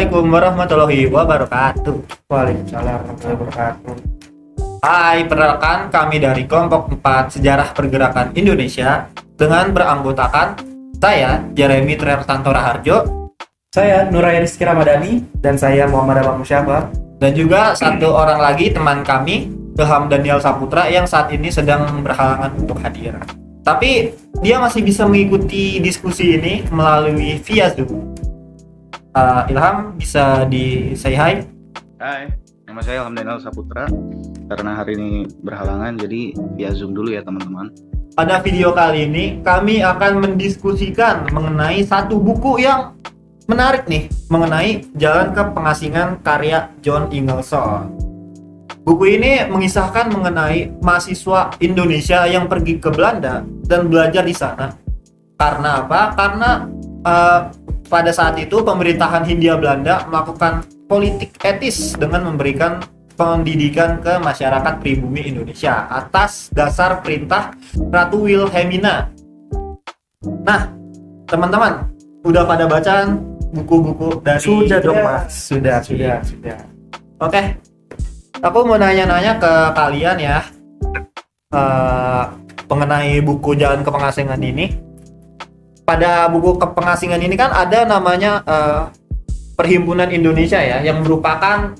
Assalamualaikum warahmatullahi wabarakatuh. Waalaikumsalam warahmatullahi wabarakatuh. Hai, perkenalkan kami dari kelompok 4 Sejarah Pergerakan Indonesia dengan beranggotakan saya Jeremy Triartanto Raharjo Saya Nuraya Rizky Ramadhani dan saya Muhammad Abang Musyabah. dan juga satu orang lagi teman kami Ilham Daniel Saputra yang saat ini sedang berhalangan untuk hadir. Tapi dia masih bisa mengikuti diskusi ini melalui via Zoom. Ilham bisa di say hi. Hai, nama saya Ilham Daniel Saputra. Karena hari ini berhalangan, jadi via Zoom dulu ya teman-teman. Pada video kali ini kami akan mendiskusikan mengenai satu buku yang menarik nih, mengenai Jalan ke Pengasingan karya John Ingersoll. Buku ini mengisahkan mengenai mahasiswa Indonesia yang pergi ke Belanda dan belajar di sana. Karena apa? Karena pada saat itu pemerintahan Hindia Belanda melakukan politik etis dengan memberikan pendidikan ke masyarakat pribumi Indonesia atas dasar perintah Ratu Wilhelmina. Nah, teman-teman, udah pada bacaan buku-buku dari Sudah dong Mas, sudah. Oke, aku mau nanya-nanya ke kalian ya, mengenai buku Jalan ke Pengasingan ini. Pada buku ke pengasingan ini kan ada namanya Perhimpunan Indonesia ya, yang merupakan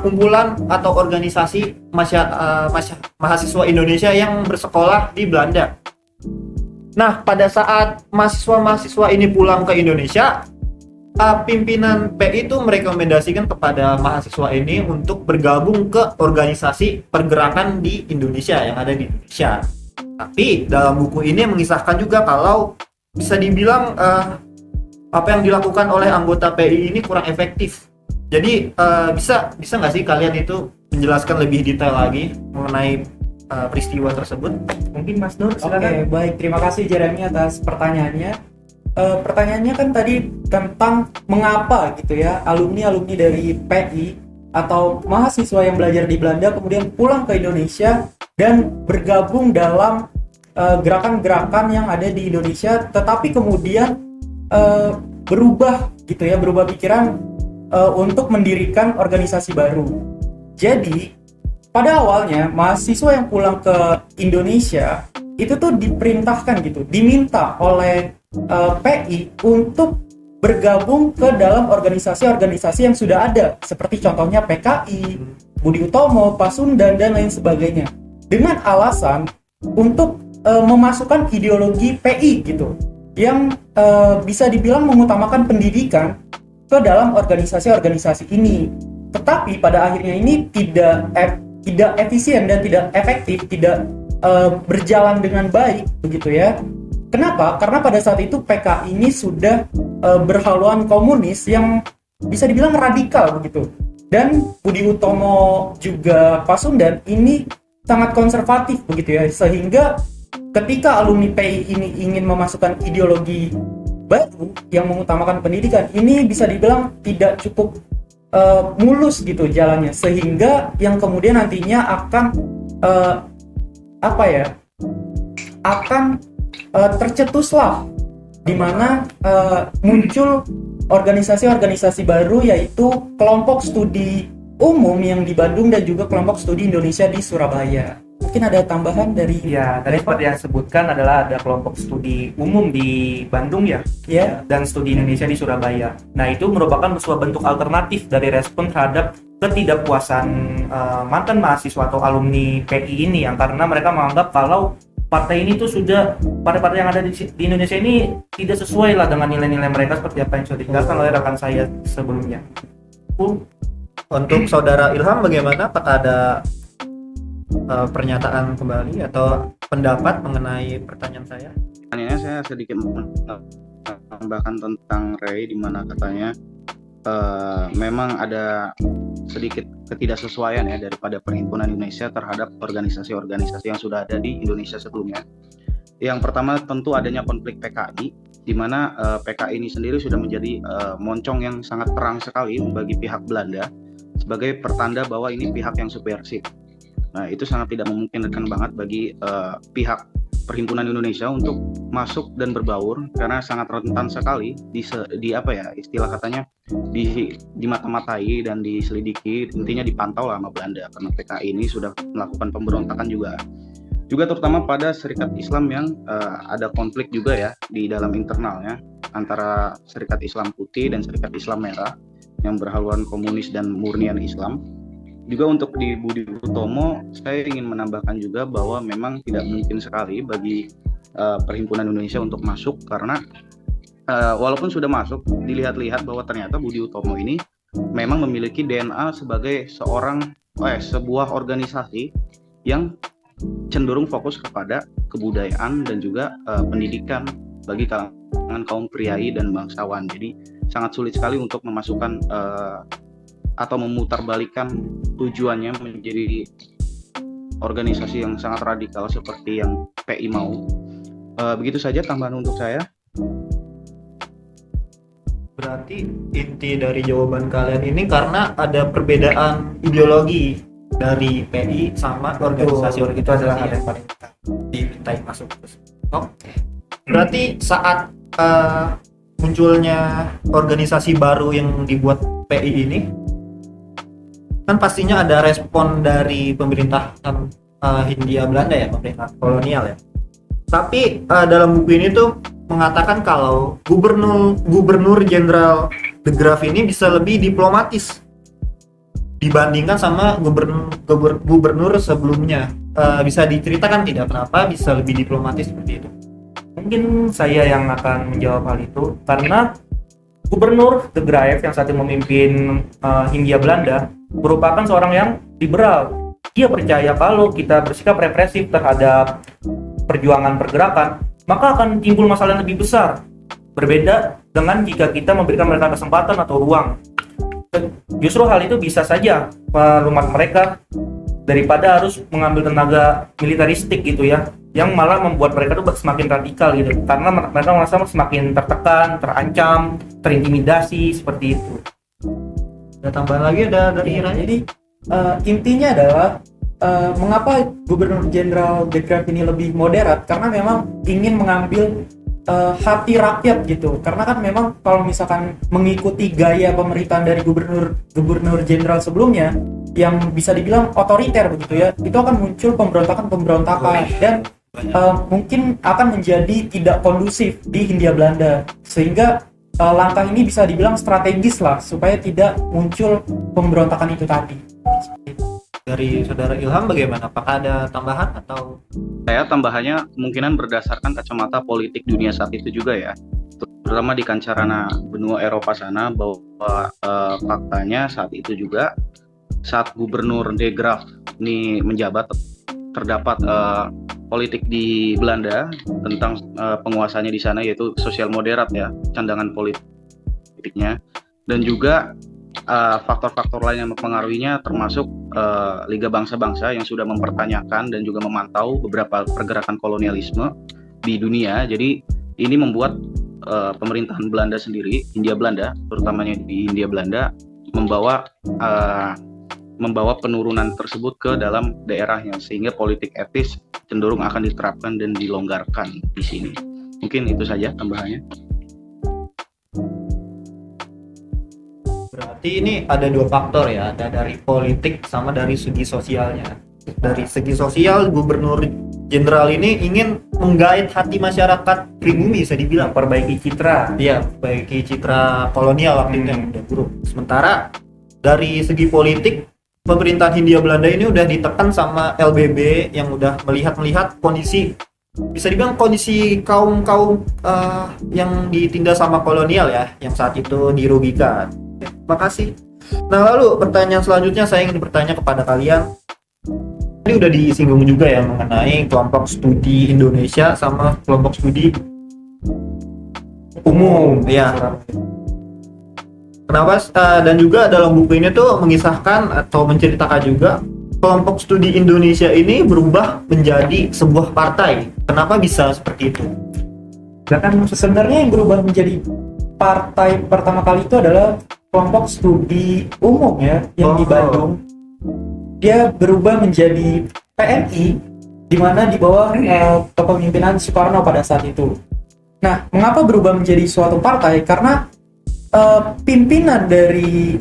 kumpulan atau organisasi mahasiswa Indonesia yang bersekolah di Belanda. Nah, pada saat mahasiswa-mahasiswa ini pulang ke Indonesia, pimpinan PI itu merekomendasikan kepada mahasiswa ini untuk bergabung ke organisasi pergerakan di Indonesia yang ada di Indonesia. Tapi dalam buku ini mengisahkan juga kalau bisa dibilang apa yang dilakukan oleh anggota PI ini kurang efektif. Jadi bisa nggak sih kalian itu menjelaskan lebih detail lagi mengenai peristiwa tersebut? Mungkin Mas Nur, silakan. Oke, baik. Terima kasih Jeremy atas pertanyaannya. Pertanyaannya kan tadi tentang mengapa gitu ya alumni dari PI atau mahasiswa yang belajar di Belanda kemudian pulang ke Indonesia dan bergabung dalam gerakan-gerakan yang ada di Indonesia, tetapi kemudian berubah pikiran untuk mendirikan organisasi baru. Jadi pada awalnya mahasiswa yang pulang ke Indonesia itu tuh diperintahkan gitu, diminta oleh PI untuk bergabung ke dalam organisasi-organisasi yang sudah ada, seperti contohnya PKI, Budi Utomo, Pasundan dan lain sebagainya, dengan alasan untuk memasukkan ideologi PI gitu, yang bisa dibilang mengutamakan pendidikan ke dalam organisasi-organisasi ini. Tetapi pada akhirnya ini tidak efisien dan tidak efektif, tidak berjalan dengan baik begitu ya. Kenapa? Karena pada saat itu PKI ini sudah berhaluan komunis yang bisa dibilang radikal begitu. Dan Budi Utomo juga Pasundan ini sangat konservatif begitu ya, sehingga ketika alumni PI ini ingin memasukkan ideologi baru yang mengutamakan pendidikan, ini bisa dibilang tidak cukup mulus gitu jalannya, sehingga yang kemudian nantinya akan tercetuslah di mana muncul organisasi-organisasi baru, yaitu kelompok studi umum yang di Bandung dan juga kelompok studi Indonesia di Surabaya. Mungkin ada tambahan dari tadi seperti yang disebutkan adalah ada kelompok studi umum di Bandung ya, dan studi Indonesia di Surabaya. Nah, itu merupakan sebuah bentuk alternatif dari respon terhadap ketidakpuasan mantan mahasiswa atau alumni PI ini, yang karena mereka menganggap kalau partai ini tuh sudah, partai-partai yang ada di Indonesia ini tidak sesuai lah dengan nilai-nilai mereka seperti apa yang sudah dijelaskan oleh rekan saya sebelumnya. Untuk saudara Ilham bagaimana? Apakah ada pernyataan kembali atau pendapat mengenai pertanyaan saya? Pertanyaannya saya sedikit menambahkan tentang Ray, di mana katanya memang ada sedikit ketidaksesuaian ya daripada Perhimpunan Indonesia terhadap organisasi-organisasi yang sudah ada di Indonesia sebelumnya. Yang pertama tentu adanya konflik PKI, di mana PKI ini sendiri sudah menjadi moncong yang sangat terang sekali bagi pihak Belanda sebagai pertanda bahwa ini pihak yang subversif. Nah, itu sangat tidak memungkinkan banget bagi pihak Perhimpunan Indonesia untuk masuk dan berbaur karena sangat rentan sekali di apa ya istilah katanya di mata-matai dan diselidiki, intinya dipantau lah sama Belanda karena PKI ini sudah melakukan pemberontakan juga terutama pada Serikat Islam yang ada konflik juga ya di dalam internalnya antara Serikat Islam Putih dan Serikat Islam Merah yang berhaluan komunis dan murnian Islam. Juga untuk di Budi Utomo, saya ingin menambahkan juga bahwa memang tidak mungkin sekali bagi Perhimpunan Indonesia untuk masuk karena walaupun sudah masuk, dilihat-lihat bahwa ternyata Budi Utomo ini memang memiliki DNA sebagai sebuah organisasi yang cenderung fokus kepada kebudayaan dan juga pendidikan bagi kalangan kaum priai dan bangsawan. Jadi sangat sulit sekali untuk memasukkan atau memutarbalikkan tujuannya menjadi organisasi yang sangat radikal seperti yang PI mau. Begitu saja tambahan untuk saya. Berarti inti dari jawaban kalian ini karena ada perbedaan ideologi dari PI sama organisasi-organisasi itu adalah hal yang yang paling utama. dimintai masuk. Berarti saat munculnya organisasi baru yang dibuat PI ini, kan pastinya ada respon dari pemerintahan Hindia Belanda ya, pemerintah kolonial ya. Tapi dalam buku ini tuh mengatakan kalau Gubernur Jenderal de Graaf ini bisa lebih diplomatis dibandingkan sama gubernur sebelumnya. Bisa diceritakan tidak kenapa bisa lebih diplomatis seperti itu? Mungkin saya yang akan menjawab hal itu karena Gubernur de Graaf yang saat ini memimpin Hindia Belanda merupakan seorang yang liberal. Dia percaya kalau kita bersikap represif terhadap perjuangan pergerakan, maka akan timbul masalah yang lebih besar. Berbeda dengan jika kita memberikan mereka kesempatan atau ruang. Justru hal itu bisa saja melumat mereka daripada harus mengambil tenaga militeristik gitu ya, yang malah membuat mereka tuh semakin radikal gitu, karena mereka merasa semakin tertekan, terancam, terintimidasi seperti itu. Ada tambahan lagi dari Ira? Jadi intinya adalah mengapa Gubernur Jenderal de Graaf ini lebih moderat, karena memang ingin mengambil hati rakyat gitu. Karena kan memang kalau misalkan mengikuti gaya pemerintahan dari Gubernur Jenderal sebelumnya yang bisa dibilang otoriter begitu ya, itu akan muncul pemberontakan dan mungkin akan menjadi tidak kondusif di Hindia Belanda, sehingga langkah ini bisa dibilang strategis lah supaya tidak muncul pemberontakan itu tadi. Dari saudara Ilham bagaimana? Apakah ada tambahan atau? Saya tambahannya kemungkinan berdasarkan kacamata politik dunia saat itu juga ya, terutama di kancarana benua Eropa sana, bahwa faktanya saat itu juga saat Gubernur de Graaf ini menjabat terdapat politik di Belanda tentang penguasanya di sana, yaitu sosial moderat ya, candangan politiknya, dan juga faktor-faktor lain yang mempengaruhinya termasuk Liga Bangsa-Bangsa yang sudah mempertanyakan dan juga memantau beberapa pergerakan kolonialisme di dunia. Jadi ini membuat pemerintahan Belanda sendiri, Hindia Belanda, terutamanya di Hindia Belanda, membawa penurunan tersebut ke dalam daerahnya, sehingga politik etis cenderung akan diterapkan dan dilonggarkan di sini. Mungkin itu saja tambahannya. Berarti ini ada dua faktor ya, ada dari politik sama dari segi sosialnya. Dari segi sosial, Gubernur Jenderal ini ingin menggait hati masyarakat pribumi, bisa dibilang Perbaiki citra. dia perbaiki citra kolonial waktu itu yang udah buruk. Sementara dari segi politik, pemerintahan Hindia Belanda ini udah ditekan sama LBB yang udah melihat kondisi, bisa dibilang kondisi kaum yang ditindas sama kolonial ya, yang saat itu dirugikan. Makasih. Nah, lalu pertanyaan selanjutnya saya ingin bertanya kepada kalian. Ini udah disinggung juga ya mengenai kelompok studi Indonesia sama kelompok studi umum ya. Kenapa? Dan juga dalam buku ini tuh mengisahkan atau menceritakan juga kelompok studi Indonesia ini berubah menjadi sebuah partai. Kenapa bisa seperti itu? Bahkan sebenarnya yang berubah menjadi partai pertama kali itu adalah kelompok studi umum ya, yang di Bandung. Dia berubah menjadi PNI, di mana di bawah kepemimpinan Soekarno pada saat itu. Nah, mengapa berubah menjadi suatu partai? Karena pimpinan dari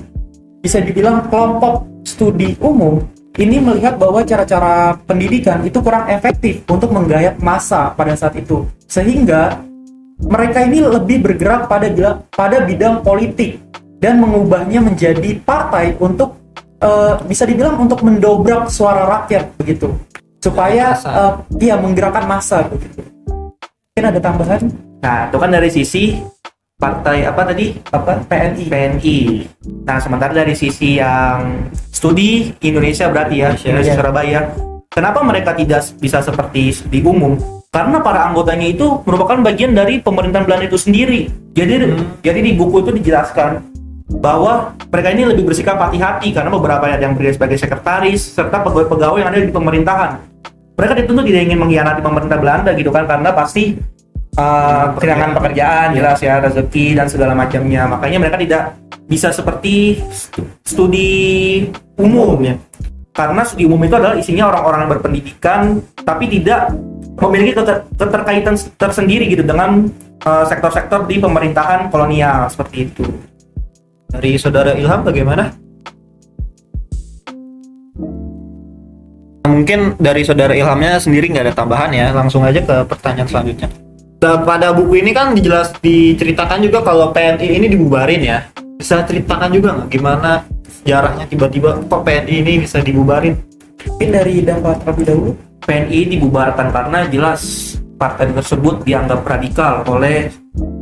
bisa dibilang kelompok studi umum ini melihat bahwa cara-cara pendidikan itu kurang efektif untuk menggayat massa pada saat itu, sehingga mereka ini lebih bergerak pada bidang politik dan mengubahnya menjadi partai untuk bisa dibilang untuk mendobrak suara rakyat begitu, supaya menggerakkan massa begitu. Mungkin ada tambahan? Nah, itu kan dari sisi partai apa tadi? PNI. Nah, sementara dari sisi yang studi Indonesia berarti ya, Indonesia Surabaya. Kenapa mereka tidak bisa seperti di umum? Karena para anggotanya itu merupakan bagian dari pemerintahan Belanda itu sendiri. Jadi di buku itu dijelaskan bahwa mereka ini lebih bersikap hati-hati karena beberapa yang berdiri sebagai sekretaris serta pegawai-pegawai yang ada di pemerintahan. Mereka tentu tidak ingin mengkhianati pemerintah Belanda gitu kan, karena pasti kehilangan pekerjaan, jelas ya, rezeki dan segala macamnya. Makanya mereka tidak bisa seperti studi umum ya. Karena studi umum itu adalah isinya orang-orang yang berpendidikan tapi tidak memiliki keterkaitan tersendiri gitu dengan sektor-sektor di pemerintahan kolonial seperti itu. Dari saudara Ilham bagaimana? Mungkin dari saudara Ilhamnya sendiri nggak ada tambahan ya, langsung aja ke pertanyaan selanjutnya. Pada buku ini kan diceritakan juga kalau PNI ini dibubarin ya. Bisa ceritakan juga nggak gimana sejarahnya tiba-tiba kok PNI ini bisa dibubarin? Mungkin dari Dava terlebih dahulu. PNI dibubarkan karena jelas partai tersebut dianggap radikal oleh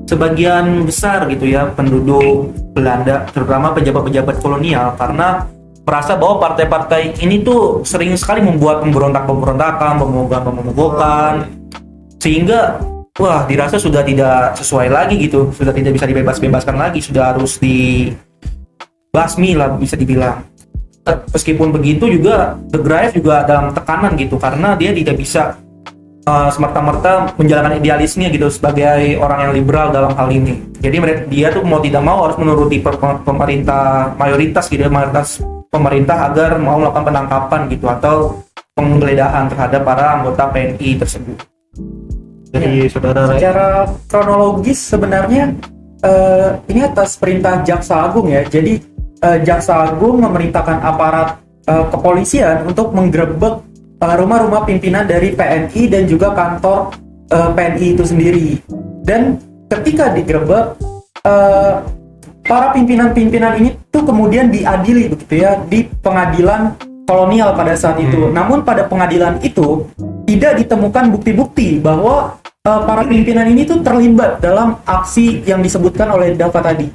sebagian besar gitu ya penduduk Belanda, terutama pejabat-pejabat kolonial, karena merasa bahwa partai-partai ini tuh sering sekali membuat pemberontakan, pemogokan, sehingga wah dirasa sudah tidak sesuai lagi gitu, sudah tidak bisa dibebaskan lagi, sudah harus dibasmi lah bisa dibilang. Meskipun begitu juga The Grave juga dalam tekanan gitu, karena dia tidak bisa semerta-merta menjalankan idealisnya gitu sebagai orang yang liberal dalam hal ini. Jadi dia tuh mau tidak mau harus menuruti pemerintah mayoritas gitu, mayoritas pemerintah agar mau melakukan penangkapan gitu atau penggeledahan terhadap para anggota PNI tersebut. Dari saudara Ray. Secara kronologis sebenarnya ini atas perintah Jaksa Agung ya. Jadi Jaksa Agung memerintahkan aparat kepolisian untuk menggerebek rumah-rumah pimpinan dari PNI dan juga kantor PNI itu sendiri. Dan ketika digerebek, para pimpinan-pimpinan ini tuh kemudian diadili begitu ya di pengadilan kolonial pada saat itu. Namun pada pengadilan itu tidak ditemukan bukti-bukti bahwa para pimpinan ini tuh terlibat dalam aksi yang disebutkan oleh Dava tadi.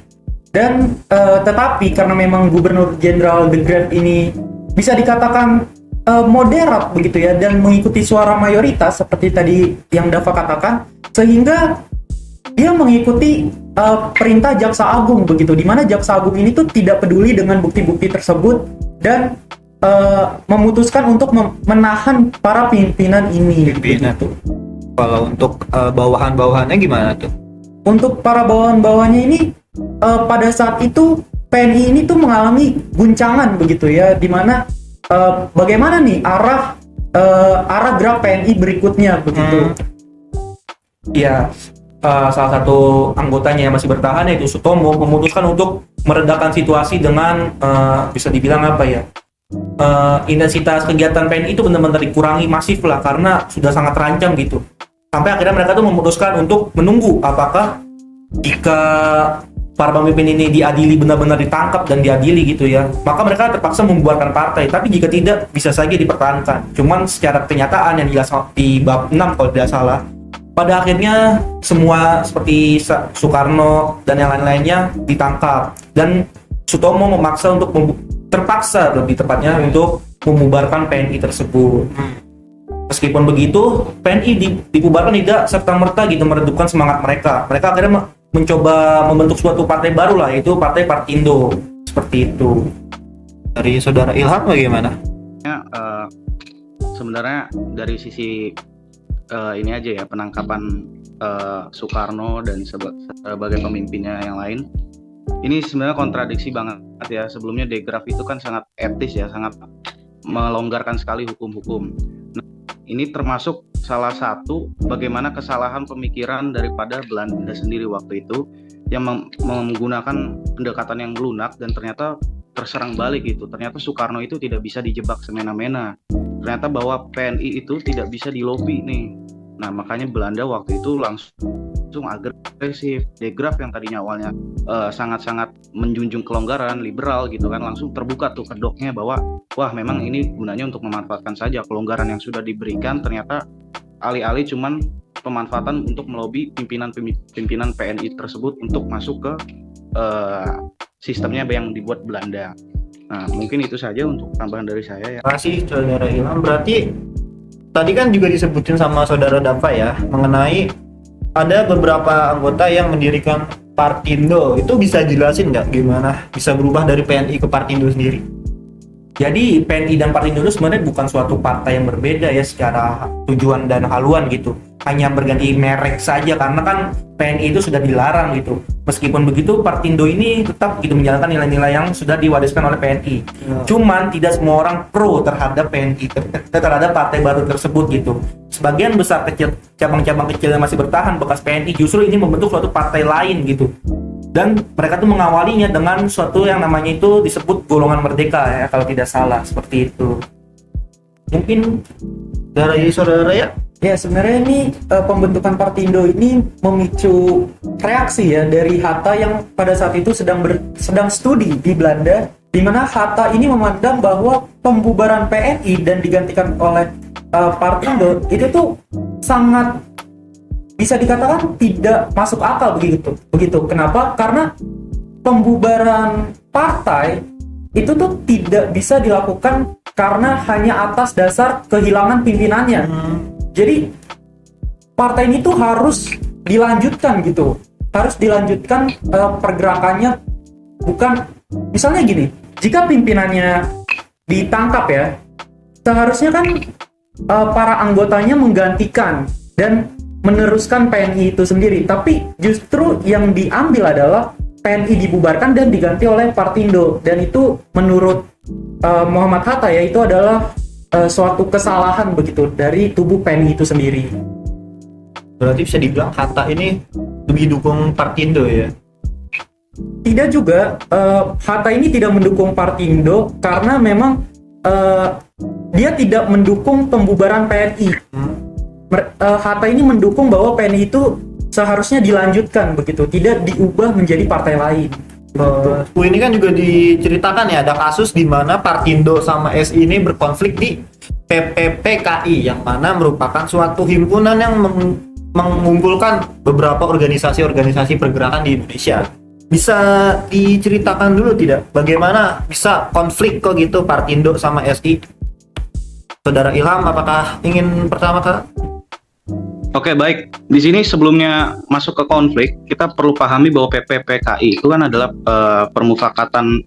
Dan tetapi karena memang Gubernur Jenderal De Grave ini bisa dikatakan moderat begitu ya dan mengikuti suara mayoritas seperti tadi yang Dava katakan, sehingga dia mengikuti perintah Jaksa Agung begitu, di mana Jaksa Agung ini tuh tidak peduli dengan bukti-bukti tersebut dan memutuskan untuk menahan para pimpinan ini. Begitu. Kalau untuk bawahan-bawahannya gimana tuh? Untuk para bawahan-bawahannya ini pada saat itu PNI ini tuh mengalami guncangan begitu ya, di mana bagaimana nih arah gerak PNI berikutnya begitu. Ya, salah satu anggotanya yang masih bertahan yaitu Sutomo memutuskan untuk meredakan situasi dengan bisa dibilang apa ya, intensitas kegiatan PNI itu benar-benar dikurangi masif lah karena sudah sangat terancam gitu. Sampai akhirnya mereka tuh memutuskan untuk menunggu apakah jika para pemimpin ini diadili, benar-benar ditangkap dan diadili gitu ya, maka mereka terpaksa membubarkan partai. Tapi jika tidak, bisa saja dipertahankan. Cuman secara kenyataan yang jelas di bab 6 kalau tidak salah, pada akhirnya semua seperti Soekarno dan yang lain-lainnya ditangkap, dan Sutomo memaksa untuk terpaksa lebih tepatnya untuk membubarkan PNI tersebut. Meskipun begitu, PNI dibubarkan tidak serta-merta gitu meredupkan semangat mereka. Mereka akhirnya mencoba membentuk suatu partai baru lah, yaitu Partai Partindo. Seperti itu. Dari saudara Ilham bagaimana? Sebenarnya dari sisi ini aja ya, penangkapan Soekarno dan sebagai pemimpinnya yang lain, ini sebenarnya kontradiksi banget ya. Sebelumnya De Graaf itu kan sangat etis ya, sangat melonggarkan sekali hukum-hukum. Nah, ini termasuk salah satu bagaimana kesalahan pemikiran daripada Belanda sendiri waktu itu yang menggunakan pendekatan yang lunak dan ternyata terserang balik gitu. Ternyata Soekarno itu tidak bisa dijebak semena-mena. Ternyata bahwa PNI itu tidak bisa dilobi nih. Nah, makanya Belanda waktu itu langsung agresif. De Graaf yang tadinya awalnya sangat-sangat menjunjung kelonggaran, liberal gitu kan, langsung terbuka tuh kedoknya bahwa wah memang ini gunanya untuk memanfaatkan saja kelonggaran yang sudah diberikan, ternyata alih-alih cuman pemanfaatan untuk melobi pimpinan PNI tersebut untuk masuk ke sistemnya yang dibuat Belanda. Nah, mungkin itu saja untuk tambahan dari saya ya. Terima kasih Saudara Ilham. Berarti tadi kan juga disebutin sama Saudara Dafa ya mengenai ada beberapa anggota yang mendirikan Partindo. Itu bisa jelasin nggak gimana bisa berubah dari PNI ke Partindo sendiri? Jadi PNI dan Partindo itu sebenarnya bukan suatu partai yang berbeda ya secara tujuan dan haluan gitu. Hanya berganti merek saja karena kan PNI itu sudah dilarang gitu. Meskipun begitu Partindo ini tetap gitu menjalankan nilai-nilai yang sudah diwariskan oleh PNI. Cuman tidak semua orang pro terhadap PNI, terhadap partai baru tersebut gitu. Sebagian besar kecil, cabang-cabang kecil yang masih bertahan bekas PNI justru ini membentuk suatu partai lain gitu. Dan mereka tuh mengawalinya dengan suatu yang namanya itu disebut golongan merdeka ya kalau tidak salah, seperti itu. Mungkin Dari Saudara ya? Ya, sebenarnya ini pembentukan Partindo ini memicu reaksi ya dari Hatta yang pada saat itu sedang studi di Belanda, di mana Hatta ini memandang bahwa pembubaran PNI dan digantikan oleh Partindo itu tuh sangat bisa dikatakan tidak masuk akal begitu. Kenapa? Karena pembubaran partai itu tuh tidak bisa dilakukan karena hanya atas dasar kehilangan pimpinannya. Jadi partai ini tuh harus dilanjutkan gitu. Harus dilanjutkan pergerakannya, bukan misalnya gini, jika pimpinannya ditangkap ya, seharusnya kan para anggotanya menggantikan dan meneruskan PNI itu sendiri. Tapi justru yang diambil adalah PNI dibubarkan dan diganti oleh Partindo, dan itu menurut Muhammad Hatta ya itu adalah suatu kesalahan begitu dari tubuh PNI itu sendiri. Berarti bisa dibilang Hatta ini lebih dukung Partindo ya? Tidak juga, Hatta ini tidak mendukung Partindo karena memang dia tidak mendukung pembubaran PNI. Hatta ini mendukung bahwa PNI itu seharusnya dilanjutkan begitu, tidak diubah menjadi partai lain. Ini kan juga diceritakan ya ada kasus di mana Partindo sama SI ini berkonflik di PPPKI yang mana merupakan suatu himpunan yang mengumpulkan beberapa organisasi-organisasi pergerakan di Indonesia. Bisa diceritakan dulu tidak bagaimana bisa konflik kok gitu Partindo sama SI? Saudara Ilham, apakah ingin pertama Kak? Oke, baik. Di sini sebelumnya masuk ke konflik, kita perlu pahami bahwa PPPKI itu kan adalah permufakatan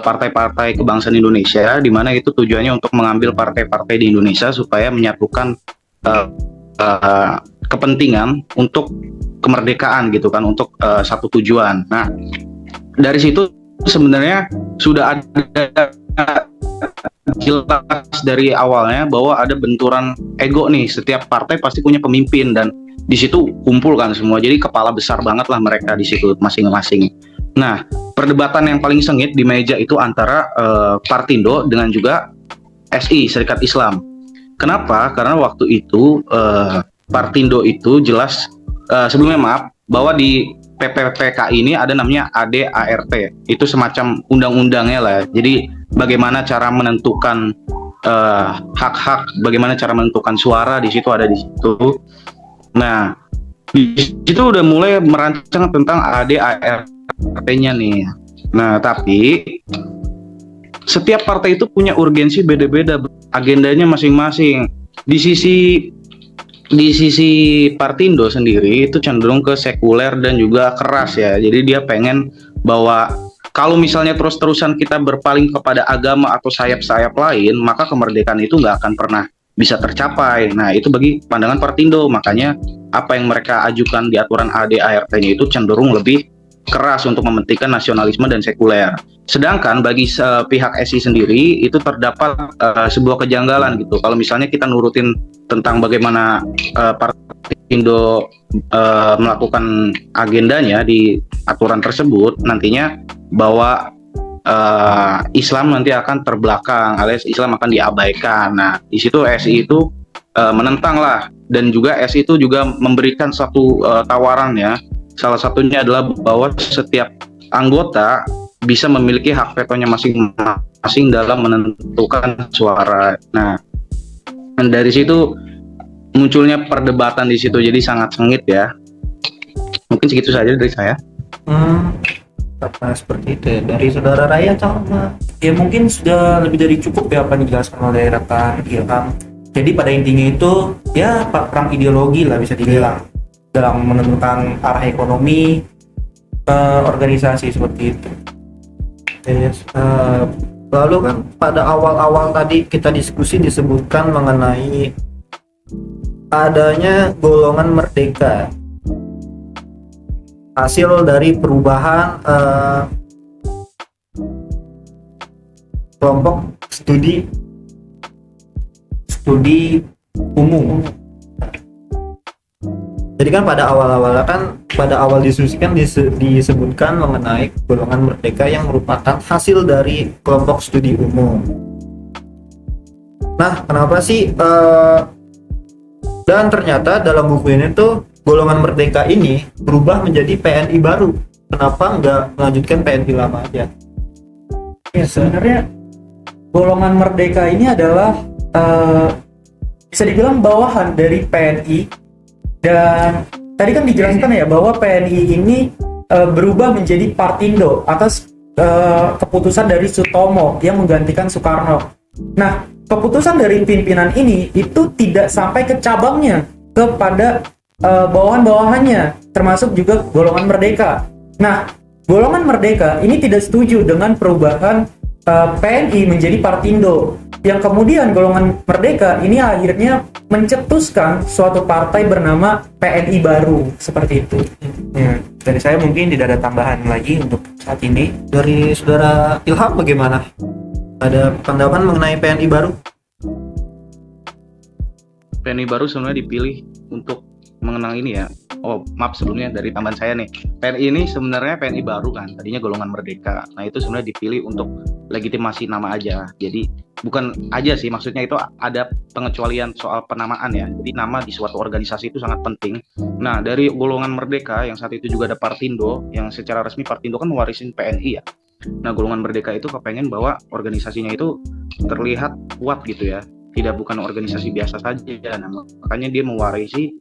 partai-partai kebangsaan Indonesia, di mana itu tujuannya untuk mengambil partai-partai di Indonesia supaya menyatukan kepentingan untuk kemerdekaan gitu kan, untuk satu tujuan. Nah, dari situ sebenarnya sudah ada jelas dari awalnya bahwa ada benturan ego nih, setiap partai pasti punya pemimpin dan di situ kumpul kan semua, jadi kepala besar banget lah mereka di situ masing-masing. Nah, perdebatan yang paling sengit di meja itu antara Partindo dengan juga SI, Serikat Islam. Kenapa? Karena waktu itu Partindo itu jelas sebelumnya maaf bahwa di PPPK ini ada namanya ADART, itu semacam undang-undangnya lah. Jadi bagaimana cara menentukan hak-hak, bagaimana cara menentukan suara di situ ada di situ. Nah, di situ udah mulai merancang tentang ADART-nya nih. Nah, tapi setiap partai itu punya urgensi beda-beda, agendanya masing-masing. Di sisi Partindo sendiri itu cenderung ke sekuler dan juga keras ya. Jadi dia pengen bahwa kalau misalnya terus-terusan kita berpaling kepada agama atau sayap-sayap lain, maka kemerdekaan itu nggak akan pernah bisa tercapai. Nah, itu bagi pandangan Partindo. Makanya apa yang mereka ajukan di aturan ADART-nya itu cenderung lebih keras untuk mementingkan nasionalisme dan sekuler. Sedangkan bagi pihak SI sendiri itu terdapat sebuah kejanggalan gitu. Kalau misalnya kita nurutin tentang bagaimana Partindo melakukan agendanya di aturan tersebut, nantinya bahwa Islam nanti akan terbelakang, alias Islam akan diabaikan. Nah, di situ SI itu menentang lah, dan juga SI itu juga memberikan satu tawaran ya. Salah satunya adalah bahwa setiap anggota bisa memiliki hak vetonya masing-masing dalam menentukan suara. Nah, dan dari situ munculnya perdebatan di situ, jadi sangat sengit ya. Mungkin segitu saja dari saya. Karena seperti itu ya. Dari saudara Raya sama. Ya mungkin sudah lebih dari cukup ya apa yang dijelaskan oleh rekan Ilham. Jadi pada intinya itu ya perang ideologi lah bisa dibilang dalam menentukan arah ekonomi organisasi seperti itu. Yes. Lalu kan pada awal-awal tadi kita diskusi disebutkan mengenai adanya golongan merdeka, hasil dari perubahan kelompok studi Umum. Jadi kan pada awal diskusi kan disebutkan mengenai golongan merdeka yang merupakan hasil dari kelompok studi umum. Nah, kenapa sih dan ternyata dalam buku ini tuh golongan merdeka ini berubah menjadi PNI baru. Kenapa nggak melanjutkan PNI lama aja? Ya, sebenarnya golongan merdeka ini adalah bisa dibilang bawahan dari PNI, dan tadi kan dijelaskan ya bahwa PNI ini berubah menjadi Partindo atas keputusan dari Sutomo yang menggantikan Soekarno. Nah, keputusan dari pimpinan ini itu tidak sampai ke cabangnya, kepada bawahan-bawahannya, termasuk juga golongan merdeka. Nah, golongan merdeka ini tidak setuju dengan perubahan PNI menjadi Partindo, yang kemudian golongan merdeka ini akhirnya mencetuskan suatu partai bernama PNI baru, seperti itu. Ya, dari saya mungkin tidak ada tambahan lagi untuk saat ini. Dari saudara Ilham bagaimana? Ada tanggapan mengenai PNI baru? PNI baru sebenarnya dipilih untuk mengenang ini ya. Oh, maaf sebelumnya dari tambahan saya nih. PNI ini sebenarnya PNI baru kan, tadinya golongan merdeka. Nah, itu sebenarnya dipilih untuk legitimasi nama aja. Jadi bukan aja sih, maksudnya itu ada pengecualian soal penamaan ya. Jadi nama di suatu organisasi itu sangat penting. Nah, dari golongan merdeka yang saat itu juga ada Partindo, yang secara resmi Partindo kan mewarisin PNI ya. Nah, golongan merdeka itu kepengen bahwa organisasinya itu terlihat kuat gitu ya. Tidak bukan organisasi biasa saja. Nah, makanya dia mewarisi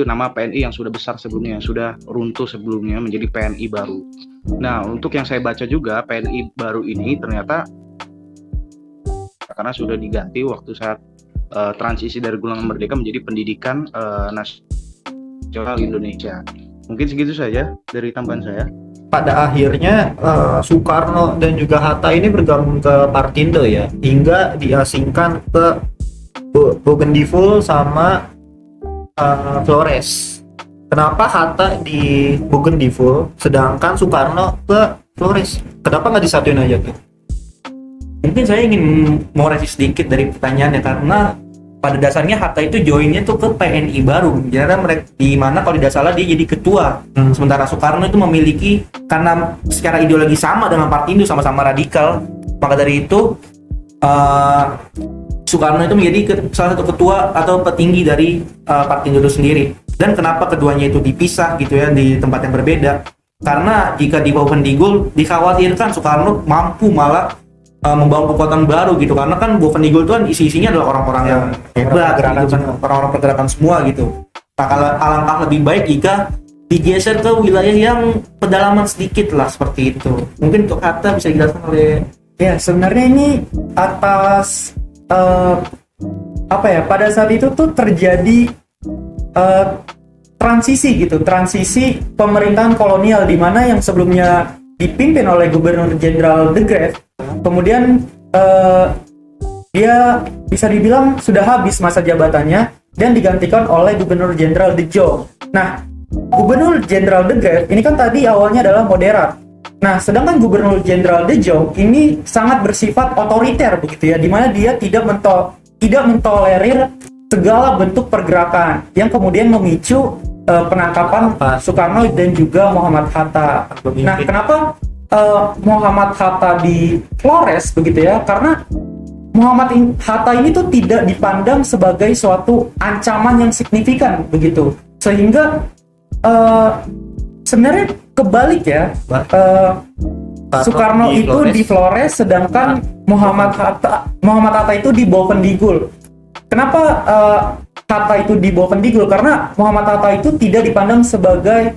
nama PNI yang sudah besar sebelumnya, yang sudah runtuh sebelumnya menjadi PNI baru. Nah, untuk yang saya baca juga PNI baru ini ternyata karena sudah diganti waktu saat transisi dari golongan merdeka menjadi Pendidikan Nasional Indonesia. Mungkin segitu saja dari tambahan saya. Pada akhirnya Soekarno dan juga Hatta ini bergabung ke Partindo ya, hingga diasingkan ke Bougainville sama Flores. Kenapa Hatta di Bougainville sedangkan Soekarno ke Flores? Kenapa nggak disatuin aja tuh? Mungkin saya ingin mau revisi sedikit dari pertanyaannya, karena pada dasarnya Hatta itu joinnya tuh ke PNI baru. Jadi mereka di mana kalau tidak salah dia jadi ketua. Sementara Soekarno itu memiliki, karena secara ideologi sama dengan Partindo, sama-sama radikal. Maka dari itu Soekarno itu menjadi salah satu ketua atau petinggi dari Partindo itu sendiri. Dan kenapa keduanya itu dipisah gitu ya di tempat yang berbeda? Karena jika di Bovendigul dikhawatirkan Soekarno mampu malah membangun kekuatan baru gitu, karena kan Bovendigul itu kan isi-isinya adalah orang-orang yang hebat gitu, orang-orang pergerakan semua gitu. Nah, alangkah lebih baik jika digeser ke wilayah yang pedalaman sedikit lah, seperti itu. Mungkin untuk Hatta bisa dijelaskan oleh Ya, sebenarnya ini atas pada saat itu tuh terjadi transisi pemerintahan kolonial, di mana yang sebelumnya dipimpin oleh Gubernur Jenderal De Graaf, kemudian dia bisa dibilang sudah habis masa jabatannya dan digantikan oleh Gubernur Jenderal De Jong. Nah, Gubernur Jenderal De Geer ini kan tadi awalnya adalah moderat. Nah, sedangkan Gubernur Jenderal De Jong ini sangat bersifat otoriter begitu ya, di mana dia tidak mentolerir segala bentuk pergerakan yang kemudian memicu penangkapan Soekarno dan juga Muhammad Hatta. Nah, kenapa Muhammad Hatta di Flores begitu ya? Karena Muhammad Hatta ini tuh tidak dipandang sebagai suatu ancaman yang signifikan begitu, sehingga sebenarnya kebalik ya. Soekarno itu di Flores, sedangkan Muhammad Hatta itu di Bovendigul. Kenapa Hatta itu di Bovendigul? Karena Muhammad Hatta itu tidak dipandang sebagai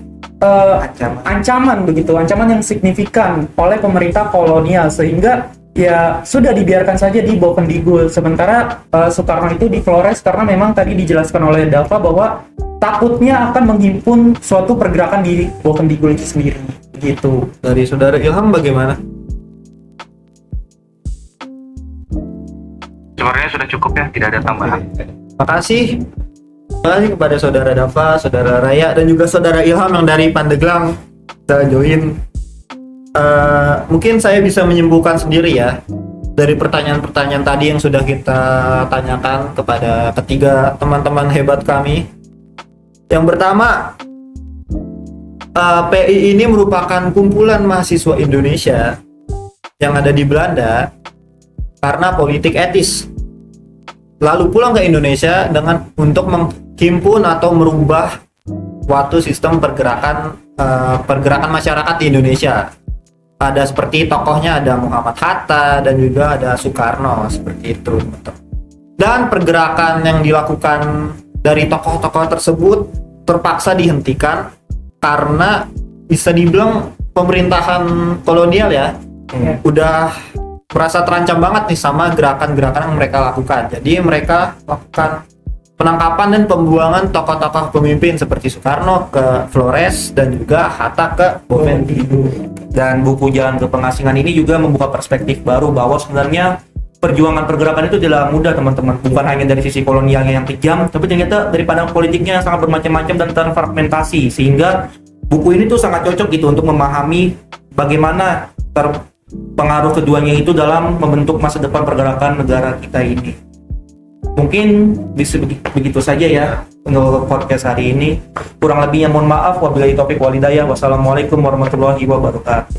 ancaman begitu, ancaman yang signifikan oleh pemerintah kolonial, sehingga ya sudah dibiarkan saja di Bovendigul. Sementara Soekarno itu di Flores karena memang tadi dijelaskan oleh Dava bahwa takutnya akan menghimpun suatu pergerakan di Bovendigul itu sendiri gitu. Dari saudara Ilham bagaimana? Sebenarnya sudah cukup ya, tidak ada tambahan. Makasih kepada saudara Dava, saudara Raya, dan juga saudara Ilham yang dari Pandeglang sudah join. Mungkin saya bisa menyimpulkan sendiri ya dari pertanyaan-pertanyaan tadi yang sudah kita tanyakan kepada ketiga teman-teman hebat kami. Yang pertama, PI ini merupakan kumpulan mahasiswa Indonesia yang ada di Belanda karena politik etis, lalu pulang ke Indonesia untuk menghimpun atau merubah suatu sistem pergerakan masyarakat di Indonesia. Ada seperti tokohnya ada Muhammad Hatta dan juga ada Soekarno seperti itu. Dan pergerakan yang dilakukan dari tokoh-tokoh tersebut terpaksa dihentikan karena bisa dibilang pemerintahan kolonial ya udah merasa terancam banget nih sama gerakan-gerakan yang mereka lakukan. Jadi mereka lakukan penangkapan dan pembuangan tokoh-tokoh pemimpin seperti Soekarno ke Flores dan juga Hatta ke Bovendigul. Dan buku Jalan ke Pengasingan ini juga membuka perspektif baru bahwa sebenarnya perjuangan pergerakan itu tidak mudah teman-teman, bukan hanya dari sisi kolonialnya yang kejam, tapi ternyata dari pandang politiknya yang sangat bermacam-macam dan terfragmentasi, sehingga buku ini tuh sangat cocok gitu untuk memahami bagaimana pengaruh keduanya itu dalam membentuk masa depan pergerakan negara kita ini. Mungkin begitu saja ya untuk podcast hari ini. Kurang lebihnya mohon maaf. Wabillahi taufiq walhidayah. Wassalamualaikum warahmatullahi wabarakatuh.